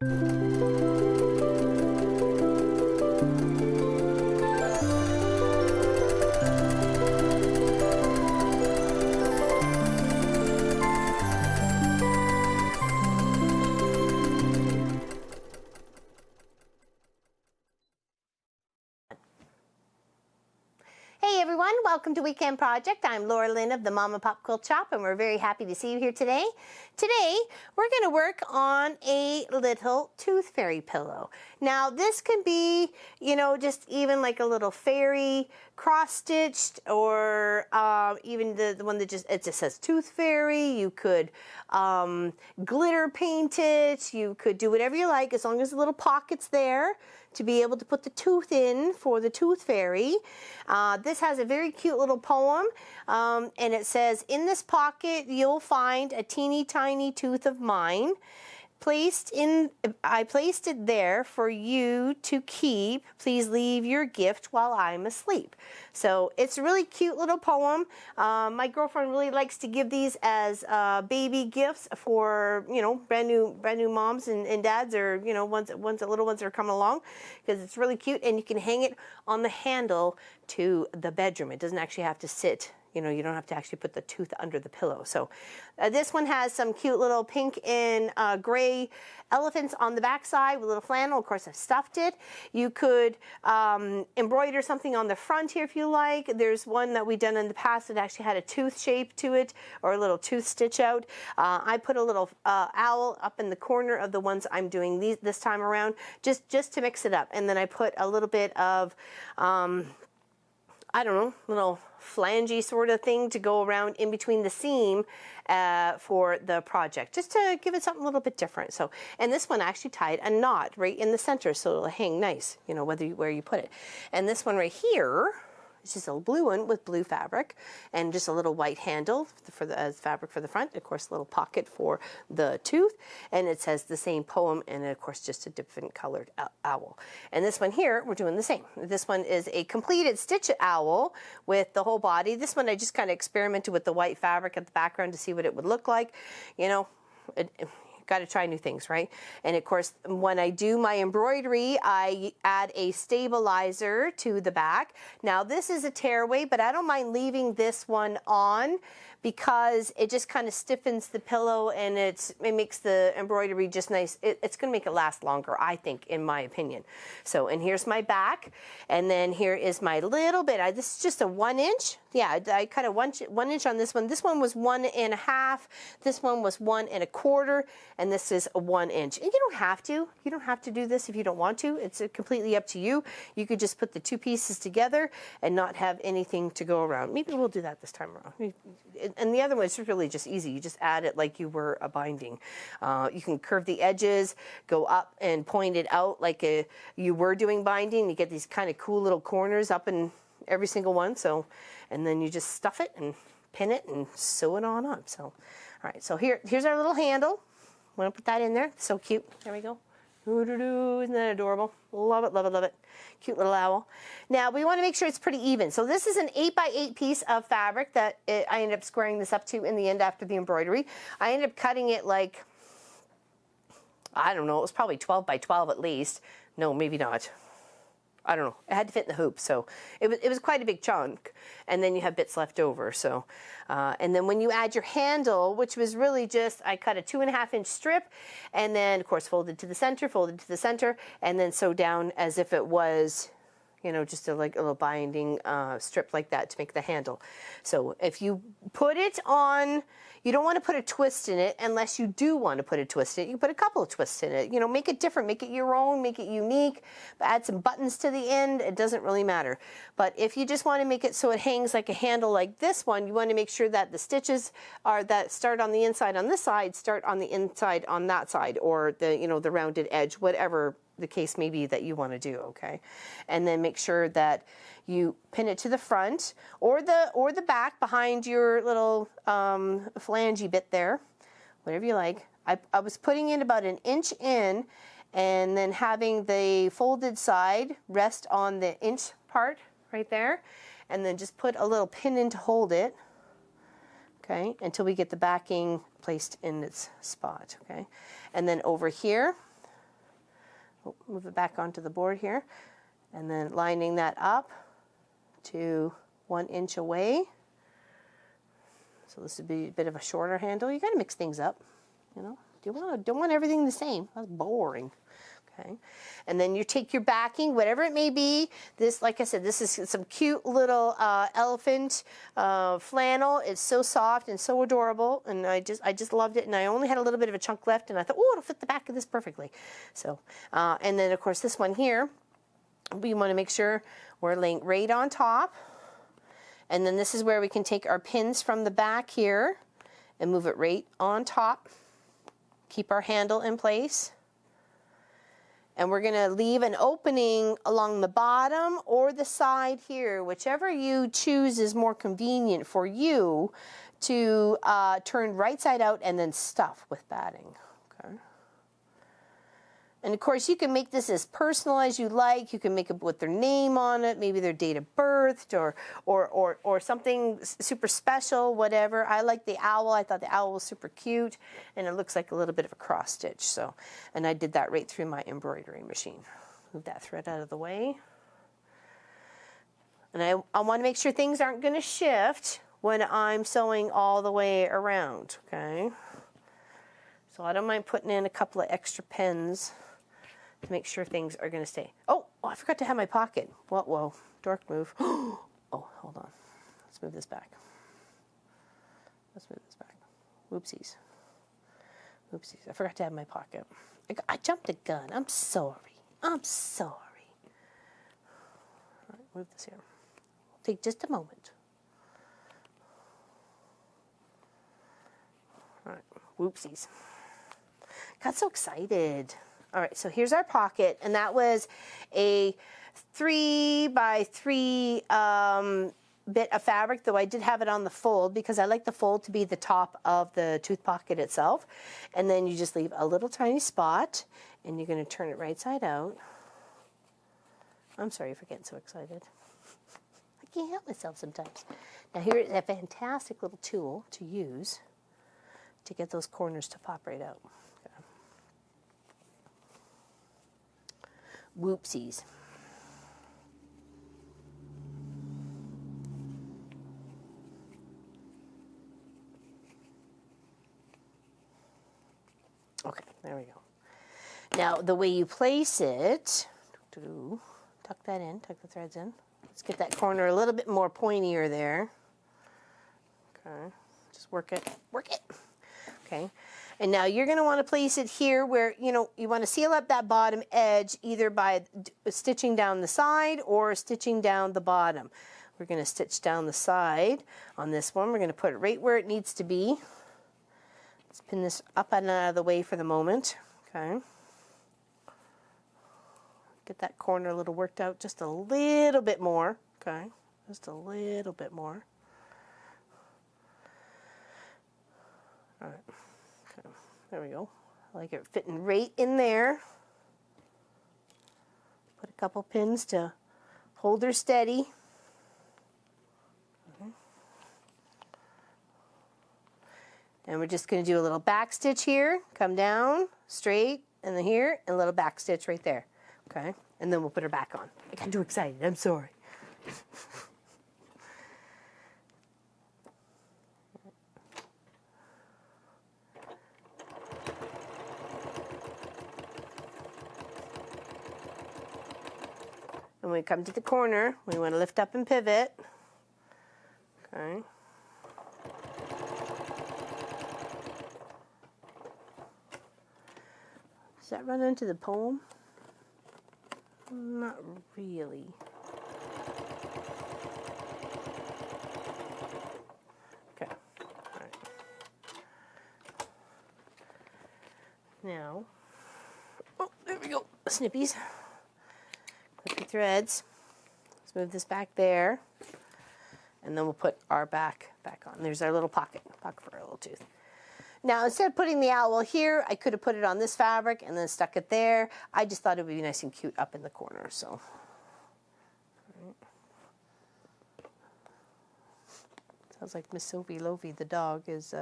Hey everyone, welcome to Weekend Project. I'm Laura Lynn of the Mama Pop Quilt Shop, and we're very happy to see you here today. Today, we're going to work on a little tooth fairy pillow. Now, this can be, just even like a little fairy cross-stitched, or even the one that it just says tooth fairy. You could glitter paint it. You could do whatever you like, as long as the little pocket's there to be able to put the tooth in for the tooth fairy. This has a very cute little poem, and it says, "In this pocket you'll find a teeny tiny tooth of mine. I placed it there for you to keep. Please leave your gift while I'm asleep." So it's a really cute little poem. My girlfriend really likes to give these as baby gifts for brand new moms and dads, or ones the little ones that are coming along, because it's really cute, and you can hang it on the handle to the bedroom. It doesn't actually have to sit. You don't have to actually put the tooth under the pillow. So this one has some cute little pink and gray elephants on the back side with a little flannel. Of course, I've stuffed it. You could embroider something on the front here if you like. There's one that we've done in the past that actually had a tooth shape to it, or a little tooth stitch out. I put a little owl up in the corner of the ones I'm doing this time around, just to mix it up. And then I put a little bit of I don't know, little flangey sort of thing to go around in between the seam for the project, just to give it something a little bit different. So, and this one actually tied a knot right in the center, so it'll hang nice, where you put it. And this one right here, it's just a blue one with blue fabric, and just a little white handle as fabric for the front. Of course, a little pocket for the tooth, and it says the same poem, and of course, just a different colored owl. And this one here, we're doing the same. This one is a completed stitch owl with the whole body. This one I just kind of experimented with the white fabric at the background to see what it would look like. Got to try new things, right? And of course, when I do my embroidery, I add a stabilizer to the back. Now, this is a tearaway, but I don't mind leaving this one on, because it just kind of stiffens the pillow, and it makes the embroidery just nice. It's going to make it last longer, I think, in my opinion. So, and here's my back, and then here is my little bit. This is just a 1 inch. Yeah, I cut a 1 inch on this one. This one was 1.5. This one was 1.25, and this is a 1 inch. And you don't have to. You don't have to do this if you don't want to. It's completely up to you. You could just put the two pieces together and not have anything to go around. Maybe we'll do that this time around. And the other one is really just easy. You just add it like you were a binding. You can curve the edges, go up and point it out like you were doing binding. You get these kind of cool little corners up in every single one. So, and then you just stuff it and pin it and sew it on up. So, all right. So here's our little handle. I'm going to put that in there. So cute. There we go. Isn't that adorable? Love it, love it, love it. Cute little owl. Now, we want to make sure it's pretty even. So this is an 8x8 piece of fabric that I ended up squaring this up to in the end after the embroidery. I ended up cutting it like, I don't know, it was probably 12 by 12 at least. No, maybe not. I don't know. It had to fit in the hoop, so it was quite a big chunk. And then you have bits left over. So, and then when you add your handle, which was really just, I cut a 2.5 inch strip, and then of course folded to the center, and then sew down as if it was, just a little binding strip like that to make the handle. So if you put it on, you don't want to put a twist in it unless you do want to put a twist in it. You can put a couple of twists in it. Make it different, make it your own, make it unique. Add some buttons to the end. It doesn't really matter. But if you just want to make it so it hangs like a handle like this one, you want to make sure that the stitches that start on the inside on this side start on the inside on that side, or the rounded edge, whatever the case may be that you want to do, okay? And then make sure that you pin it to the front or the back behind your little flangey bit there, whatever you like. I was putting in about 1 inch in, and then having the folded side rest on the inch part right there, and then just put a little pin in to hold it, okay, until we get the backing placed in its spot, okay? And then over here, Oh, move it back onto the board here. And then lining that up to 1 inch away. So this would be a bit of a shorter handle. You got to mix things up, you know. Don't want everything the same. That's boring. Okay, and then you take your backing, whatever it may be. This, like I said, this is some cute little elephant flannel. It's so soft and so adorable, and I just loved it. And I only had a little bit of a chunk left, and I thought, oh, it'll fit the back of this perfectly. So, and then of course this one here, we want to make sure we're laying right on top. And then this is where we can take our pins from the back here and move it right on top. Keep our handle in place. And we're going to leave an opening along the bottom or the side here, whichever you choose is more convenient for you to turn right side out and then stuff with batting. Okay. And of course, you can make this as personal as you like. You can make it with their name on it, maybe their date of birth, or something super special, whatever. I like the owl. I thought the owl was super cute, and it looks like a little bit of a cross stitch. So, and I did that right through my embroidery machine. Move that thread out of the way. And I want to make sure things aren't going to shift when I'm sewing all the way around, okay? So I don't mind putting in a couple of extra pins to make sure things are going to stay. Oh, I forgot to have my pocket. Whoa, dork move. Oh, hold on. Let's move this back. Whoopsies. I forgot to have my pocket. I jumped a gun. I'm sorry. All right, move this here. Take just a moment. All right, whoopsies. Got so excited. All right, so here's our pocket, and that was a 3 by 3 bit of fabric, though I did have it on the fold because I like the fold to be the top of the tooth pocket itself. And then you just leave a little tiny spot, and you're going to turn it right side out. I'm sorry for getting so excited. I can't help myself sometimes. Now here is a fantastic little tool to use to get those corners to pop right out. Whoopsies. Okay, there we go. Now, the way you place it, tuck that in, tuck the threads in. Let's get that corner a little bit more pointier there. Okay, just work it. Okay. And now you're going to want to place it here where, you know, you want to seal up that bottom edge either by stitching down the side or stitching down the bottom. We're going to stitch down the side on this one. We're going to put it right where it needs to be. Let's pin this up and out of the way for the moment. Okay. Get that corner a little worked out just a little bit more. Okay. Just a little bit more. All right. There we go. I like it fitting right in there. Put a couple pins to hold her steady. And we're just going to do a little back stitch here. Come down, straight, and then here, and a little back stitch right there. Okay? And then we'll put her back on. I got too excited. I'm sorry. And when we come to the corner, we want to lift up and pivot. Okay. Does that run into the poem? Not really. Okay. All right. Now, oh, there we go. Snippies. Put the threads. Let's move this back there. And then we'll put our back on. There's our little pocket for our little tooth. Now, instead of putting the owl here, I could have put it on this fabric and then stuck it there. I just thought it would be nice and cute up in the corner, so. Sounds like Miss Sophie Lofi, the dog, is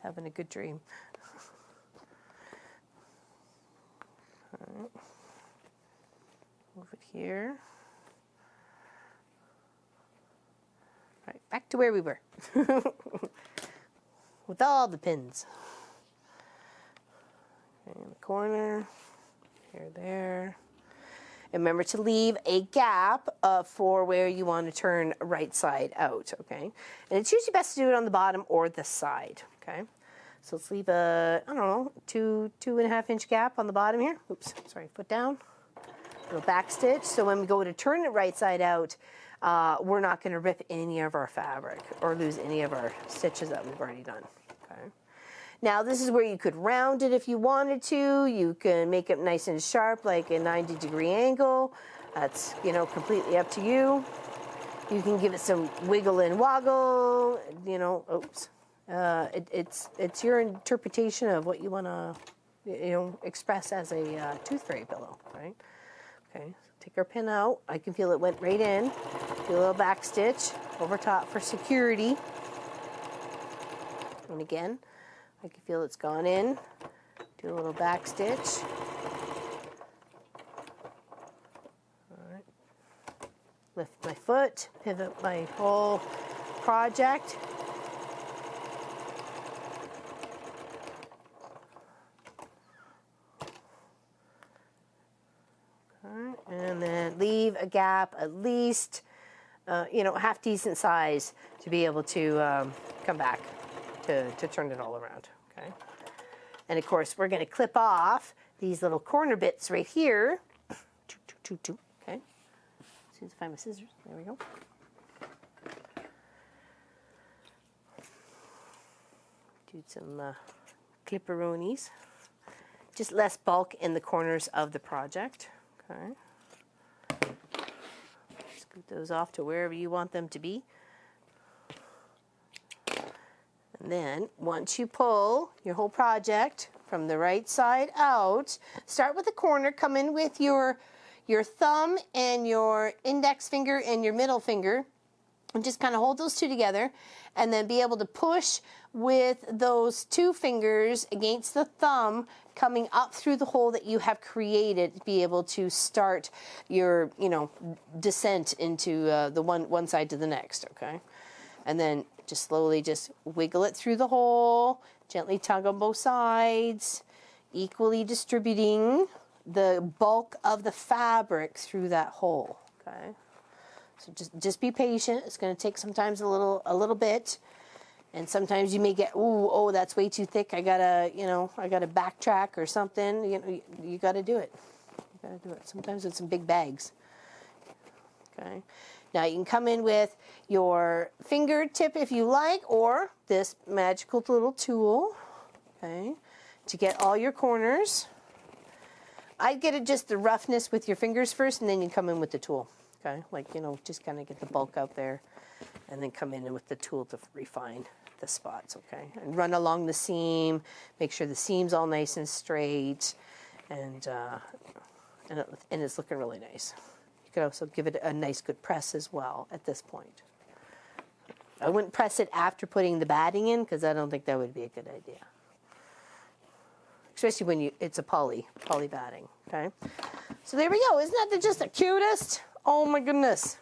having a good dream. All right. put here. All right, back to where we were. With all the pins. Okay, in the corner, here, there. And remember to leave a gap for where you want to turn right side out, okay? And it's usually best to do it on the bottom or the side, okay? So let's leave a, I don't know, 2.5 inch gap on the bottom here. Oops, sorry, foot down. Little back stitch. So when we go to turn it right side out, we're not going to rip any of our fabric or lose any of our stitches that we've already done, okay? Now this is where you could round it if you wanted to. You can make it nice and sharp, like a 90-degree angle. That's, you know, completely up to you. You can give it some wiggle and woggle, you know, oops. It's your interpretation of what you want to, you know, express as a tooth fairy pillow, right? Okay, so take our pin out. I can feel it went right in. Do a little back stitch over top for security. And again, I can feel it's gone in. Do a little back stitch. All right. Lift my foot, pivot my whole project. All right. And then leave a gap at least, you know, half decent size to be able to come back to turn it all around, okay? And of course, we're going to clip off these little corner bits right here. Okay? As soon as I find my scissors, there we go. Do some clipperoonies. Just less bulk in the corners of the project, okay? Scoot those off to wherever you want them to be. And then, once you pull your whole project from the right side out, start with the corner, come in with your thumb and your index finger and your middle finger, and just kind of hold those two together, and then be able to push with those two fingers against the thumb, coming up through the hole that you have created, to be able to start your, you know, descent into the one side to the next, okay? And then just slowly just wiggle it through the hole, gently tug on both sides, equally distributing the bulk of the fabric through that hole, okay? So just be patient. It's going to take sometimes a little bit, and sometimes you may get, oh, that's way too thick. I gotta backtrack or something. You know, you gotta do it. You gotta do it. Sometimes it's some big bags. Okay. Now you can come in with your fingertip if you like, or this magical little tool, okay, to get all your corners. I'd get it just the roughness with your fingers first, and then you come in with the tool, okay? Like, you know, just kind of get the bulk out there, and then come in with the tool to refine the spots, okay? And run along the seam, make sure the seam's all nice and straight, and it's looking really nice. You could also give it a nice good press as well at this point. I wouldn't press it after putting the batting in, because I don't think that would be a good idea. Especially when it's a poly batting, okay? So there we go. Isn't that just the cutest? Oh my goodness.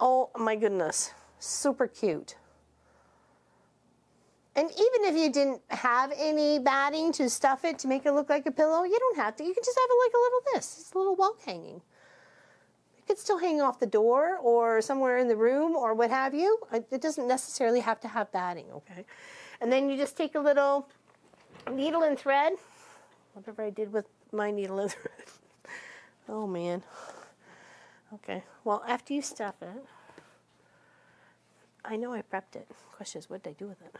Oh my goodness. Super cute. And even if you didn't have any batting to stuff it to make it look like a pillow, you don't have to. You can just have it like a little this. It's a little wall hanging. It could still hang off the door or somewhere in the room or what have you. It doesn't necessarily have to have batting, okay? And then you just take a little needle and thread, whatever I did with my needle and thread. Oh man. Okay, well, after you stuff it, I know I prepped it. The question is, what did I do with it?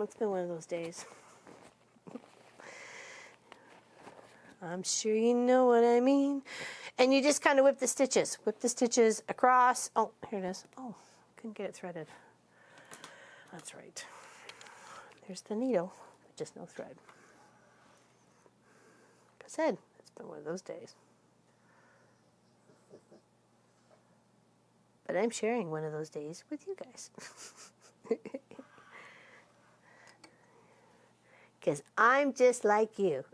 It's been one of those days. I'm sure you know what I mean. And you just kind of whip the stitches. Whip the stitches across. Oh, here it is. Oh, couldn't get it threaded. That's right. There's the needle, but just no thread. Like I said, it's been one of those days. But I'm sharing one of those days with you guys. because I'm just like you.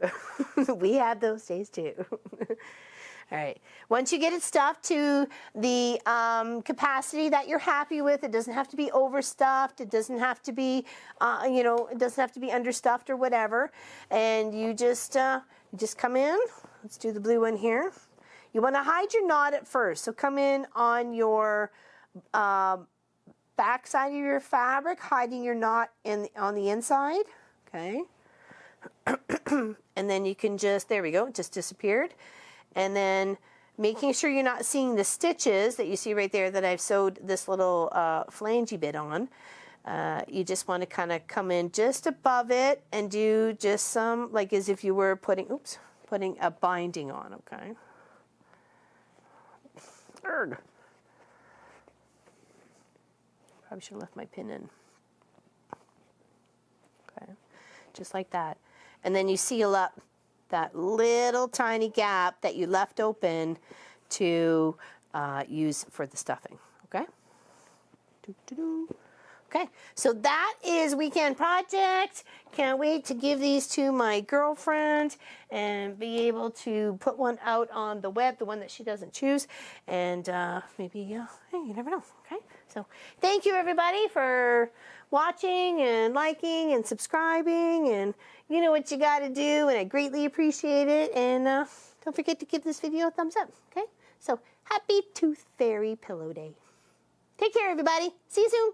We have those days too. All right. Once you get it stuffed to the capacity that you're happy with, it doesn't have to be overstuffed. It doesn't have to be, it doesn't have to be understuffed or whatever. And you just come in. Let's do the blue one here. You want to hide your knot at first. So come in on your back side of your fabric, hiding your knot on the inside. Okay. And then you can just, there we go, it just disappeared. And then making sure you're not seeing the stitches that you see right there that I've sewed this little flangey bit on. You just want to kind of come in just above it and do just some, like as if you were putting a binding on, okay? Urgh. Probably should have left my pin in. Okay, just like that. And then you seal up that little tiny gap that you left open to use for the stuffing, okay? Okay, so that is weekend project. Can't wait to give these to my girlfriend and be able to put one out on the web, the one that she doesn't choose, and maybe, hey, you never know, okay? So thank you everybody for watching and liking and subscribing, and you know what you got to do, and I greatly appreciate it. And don't forget to give this video a thumbs up, okay? So happy Tooth Fairy Pillow Day. Take care, everybody. See you soon.